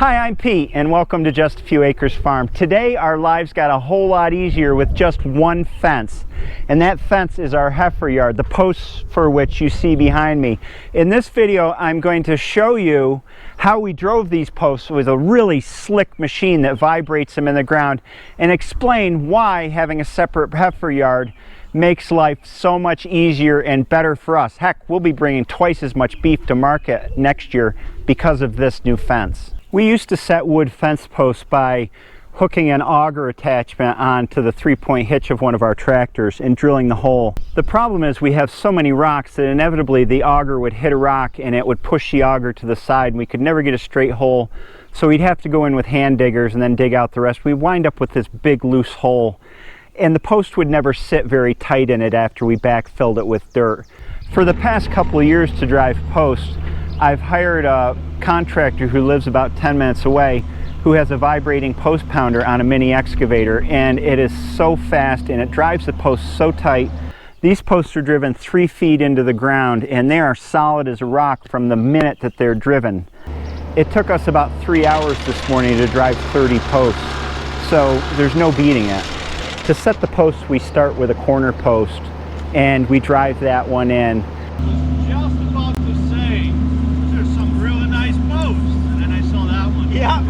Hi, I'm Pete, and welcome to Just a Few Acres Farm. Today our lives got a whole lot easier with just one fence, and that fence is our heifer yard, the posts for which you see behind me. In this video I'm going to show you how we drove these posts with a really slick machine that vibrates them in the ground, and explain why having a separate heifer yard makes life so much easier and better for us. Heck, we'll be bringing twice as much beef to market next year because of this new fence. We used to set wood fence posts by hooking an auger attachment onto the three-point hitch of one of our tractors and drilling the hole. The problem is we have so many rocks that inevitably the auger would hit a rock and it would push the auger to the side, and we could never get a straight hole. So we'd have to go in with hand diggers and then dig out the rest. We wind up with this big loose hole, and the post would never sit very tight in it after we backfilled it with dirt. For the past couple of years to drive posts, I've hired a contractor who lives about 10 minutes away who has a vibrating post pounder on a mini-excavator, and it is so fast and it drives the posts so tight. These posts are driven 3 feet into the ground, and they are solid as a rock from the minute that they're driven. It took us about 3 hours this morning to drive 30 posts, so there's no beating it. To set the posts, we start with a corner post and we drive that one in. I was just about to say, there's some really nice posts, and then I saw that one. Yeah,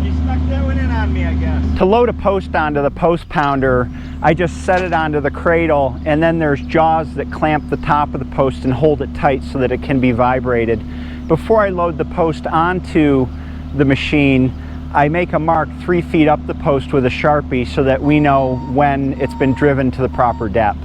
they stuck that one in on me, I guess. To load a post onto the post pounder, I just set it onto the cradle, and then there's jaws that clamp the top of the post and hold it tight so that it can be vibrated. Before I load the post onto the machine, I make a mark 3 feet up the post with a Sharpie so that we know when it's been driven to the proper depth.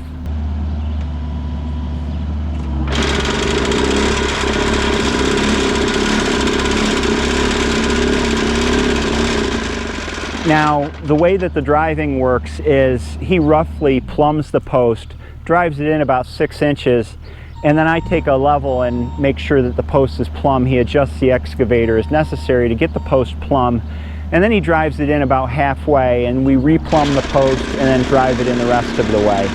Now, the way that the driving works is he roughly plumbs the post, drives it in about 6 inches, and then I take a level and make sure that the post is plumb. He adjusts the excavator as necessary to get the post plumb, and then he drives it in about halfway, and we replumb the post and then drive it in the rest of the way.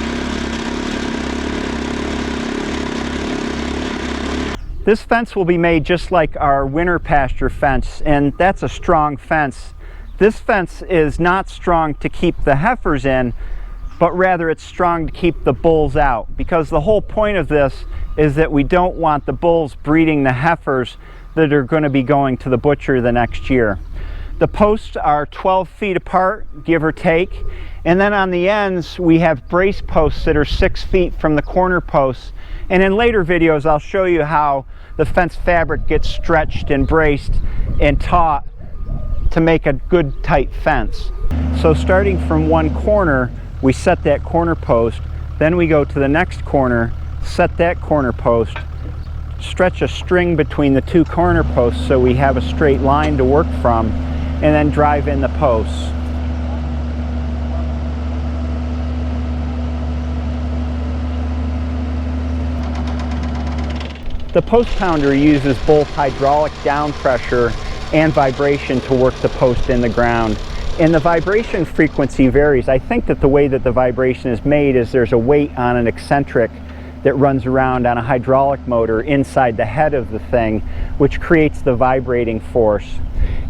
This fence will be made just like our winter pasture fence, and that's a strong fence. This fence is not strong to keep the heifers in, but rather it's strong to keep the bulls out, because the whole point of this is that we don't want the bulls breeding the heifers that are going to be going to the butcher the next year. The posts are 12 feet apart, give or take, and then on the ends we have brace posts that are 6 feet from the corner posts, and in later videos I'll show you how the fence fabric gets stretched and braced and taut to make a good tight fence. So starting from one corner, we set that corner post, then we go to the next corner, set that corner post, stretch a string between the two corner posts so we have a straight line to work from, and then drive in the posts. The post pounder uses both hydraulic down pressure and vibration to work the post in the ground. And the vibration frequency varies. I think that the way that the vibration is made is there's a weight on an eccentric that runs around on a hydraulic motor inside the head of the thing, which creates the vibrating force.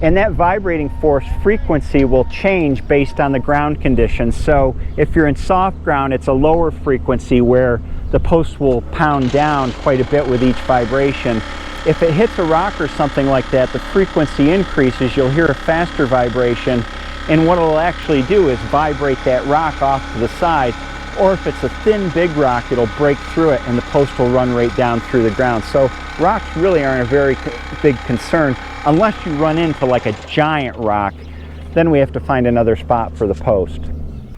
And that vibrating force frequency will change based on the ground conditions. So if you're in soft ground, it's a lower frequency where the post will pound down quite a bit with each vibration. If it hits a rock or something like that, the frequency increases, you'll hear a faster vibration, and what it'll actually do is vibrate that rock off to the side. Or if it's a thin, big rock, it'll break through it and the post will run right down through the ground. So rocks really aren't a very big concern unless you run into like a giant rock. Then we have to find another spot for the post.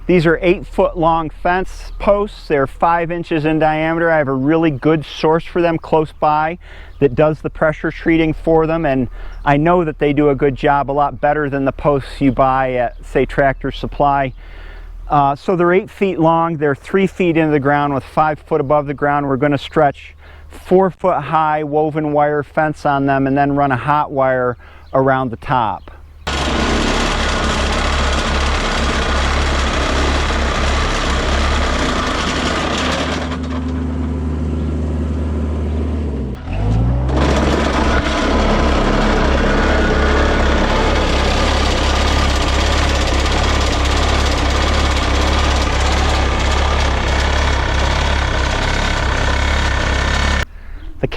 These are 8-foot long fence posts. They're 5 inches in diameter. I have a really good source for them close by that does the pressure treating for them, and I know that they do a good job, a lot better than the posts you buy at, say, Tractor Supply. So they're 8 feet long. They're 3 feet into the ground with 5 foot above the ground. We're going to stretch 4 foot high woven wire fence on them and then run a hot wire around the top.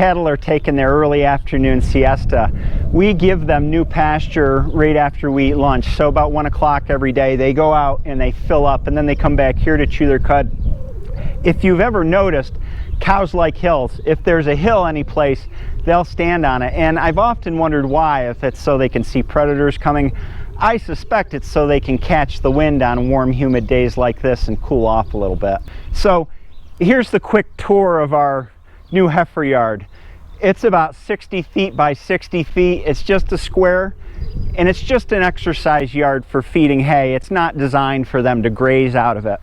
cattle are taking their early afternoon siesta, we give them new pasture right after we eat lunch. So about 1 o'clock every day, they go out and they fill up, and then they come back here to chew their cud. If you've ever noticed, cows like hills. If there's a hill any place, they'll stand on it. And I've often wondered why, if it's so they can see predators coming. I suspect it's so they can catch the wind on warm, humid days like this and cool off a little bit. So here's the quick tour of our new heifer yard. It's about 60 feet by 60 feet. It's just a square, and it's just an exercise yard for feeding hay. It's not designed for them to graze out of it.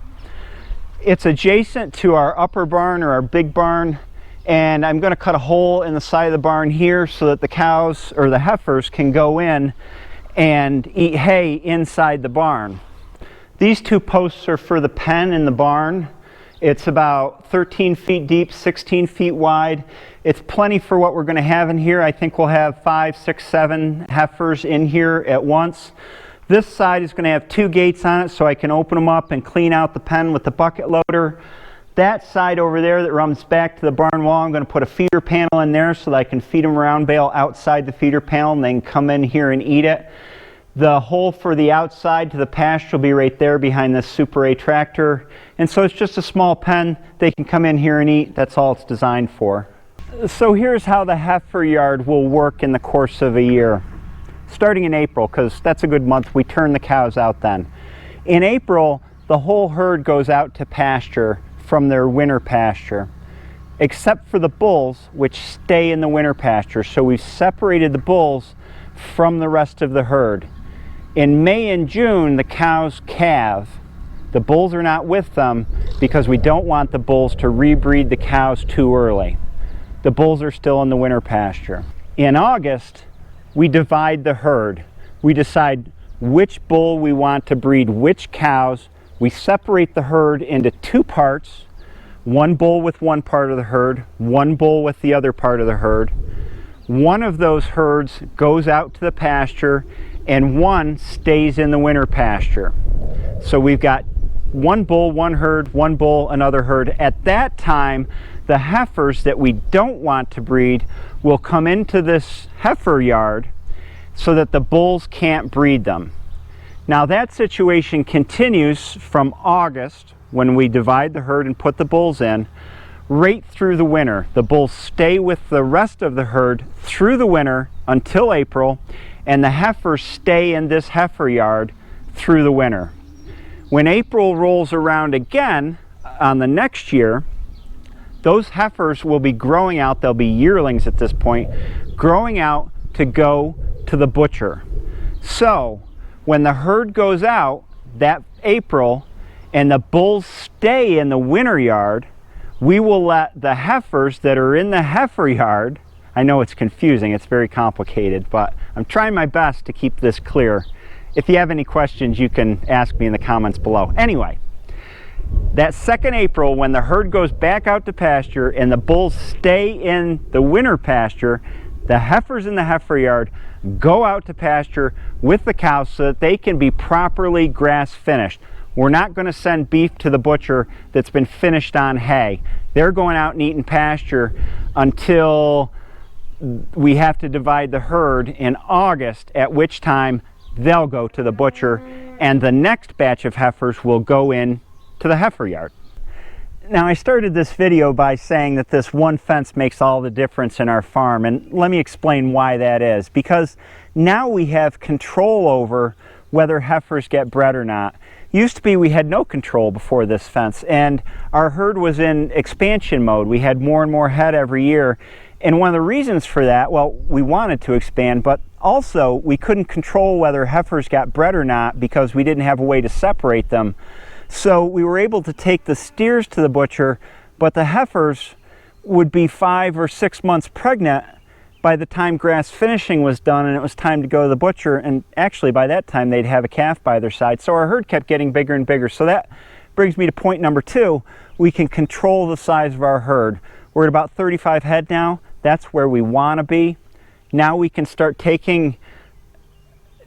It's adjacent to our upper barn, or our big barn, and I'm going to cut a hole in the side of the barn here so that the cows, or the heifers, can go in and eat hay inside the barn. These two posts are for the pen in the barn. It's about 13 feet deep, 16 feet wide. It's plenty for what we're going to have in here. I think we'll have 5, 6, 7 heifers in here at once. This side is going to have 2 gates on it, so I can open them up and clean out the pen with the bucket loader. That side over there that runs back to the barn wall, I'm going to put a feeder panel in there so that I can feed them round bale outside the feeder panel, and they can come in here and eat it. The hole for the outside to the pasture will be right there behind this Super A tractor. And so it's just a small pen. They can come in here and eat. That's all it's designed for. So here's how the heifer yard will work in the course of a year. Starting in April, because that's a good month, we turn the cows out then. In April, the whole herd goes out to pasture from their winter pasture, except for the bulls, which stay in the winter pasture. So we've separated the bulls from the rest of the herd. In May and June, the cows calve. The bulls are not with them because we don't want the bulls to rebreed the cows too early. The bulls are still in the winter pasture. In August, we divide the herd. We decide which bull we want to breed which cows. We separate the herd into 2 parts, 1 bull with one part of the herd, 1 bull with the other part of the herd. One of those herds goes out to the pasture and 1 stays in the winter pasture. So we've got 1 bull, 1 herd, 1 bull, another herd. At that time, the heifers that we don't want to breed will come into this heifer yard so that the bulls can't breed them. Now that situation continues from August, when we divide the herd and put the bulls in, right through the winter. The bulls stay with the rest of the herd through the winter until April, and the heifers stay in this heifer yard through the winter. When April rolls around again on the next year, those heifers will be growing out. They'll be yearlings at this point, growing out to go to the butcher. So when the herd goes out that April and the bulls stay in the winter yard, we will let the heifers that are in the heifer yard, I know it's confusing, it's very complicated, but I'm trying my best to keep this clear. If you have any questions, you can ask me in the comments below. Anyway, that 2nd April, when the herd goes back out to pasture and the bulls stay in the winter pasture, the heifers in the heifer yard go out to pasture with the cows so that they can be properly grass finished. We're not going to send beef to the butcher that's been finished on hay. They're going out and eating pasture until we have to divide the herd in August, at which time they'll go to the butcher, and the next batch of heifers will go in to the heifer yard. Now, I started this video by saying that this one fence makes all the difference in our farm, and let me explain why that is. Because now we have control over whether heifers get bred or not. Used to be we had no control before this fence, and our herd was in expansion mode. We had more and more head every year, and one of the reasons for that, well, we wanted to expand, but also we couldn't control whether heifers got bred or not because we didn't have a way to separate them. So we were able to take the steers to the butcher, but the heifers would be 5 or 6 months pregnant by the time grass finishing was done and it was time to go to the butcher, and actually by that time they'd have a calf by their side. So our herd kept getting bigger and bigger. So that brings me to point number 2. We can control the size of our herd. We're at about 35 head now. That's where we want to be. Now we can start taking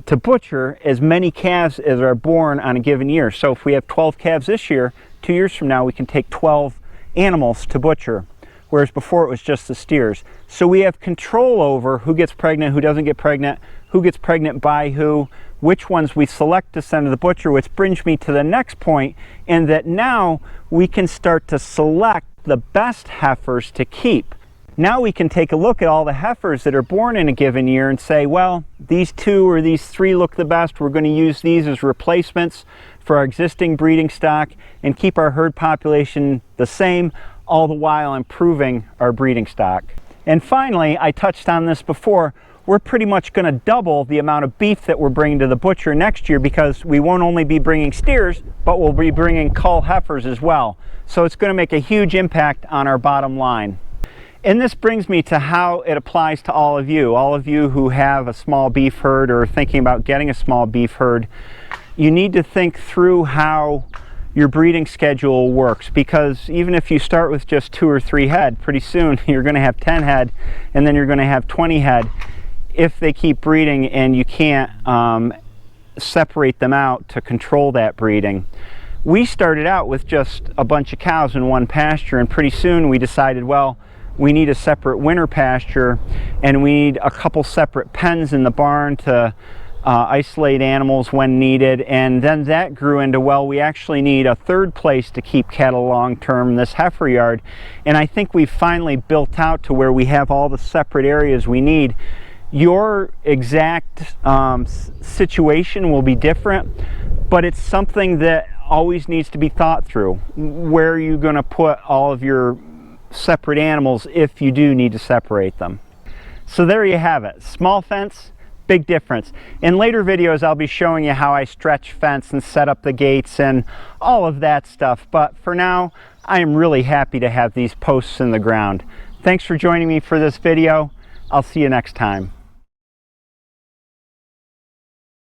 to butcher as many calves as are born on a given year. So if we have 12 calves this year, 2 years from now we can take 12 animals to butcher. whereas before it was just the steers. So we have control over who gets pregnant, who doesn't get pregnant, who gets pregnant by who, which ones we select to send to the butcher, which brings me to the next point, in that now we can start to select the best heifers to keep. Now we can take a look at all the heifers that are born in a given year and say, well, these 2 or these 3 look the best. We're going to use these as replacements for our existing breeding stock and keep our herd population the same, all the while improving our breeding stock. And finally, I touched on this before, we're pretty much going to double the amount of beef that we're bringing to the butcher next year, because we won't only be bringing steers, but we'll be bringing cull heifers as well. So it's going to make a huge impact on our bottom line. And this brings me to how it applies to all of you who have a small beef herd or are thinking about getting a small beef herd. You need to think through how your breeding schedule works, because even if you start with just 2 or 3 head, pretty soon you're going to have 10 head, and then you're going to have 20 head if they keep breeding and you can't separate them out to control that breeding. We started out with just a bunch of cows in one pasture, and pretty soon we decided, well, we need a separate winter pasture and we need a couple separate pens in the barn to isolate animals when needed. And then that grew into, well, we actually need a 3rd place to keep cattle long term, this heifer yard. And I think we've finally built out to where we have all the separate areas we need. Your exact situation will be different, but it's something that always needs to be thought through. Where are you going to put all of your separate animals if you do need to separate them? So there you have it. Small fence, big difference. In later videos I'll be showing you how I stretch fence and set up the gates and all of that stuff, but for now I am really happy to have these posts in the ground. Thanks for joining me for this video. I'll see you next time.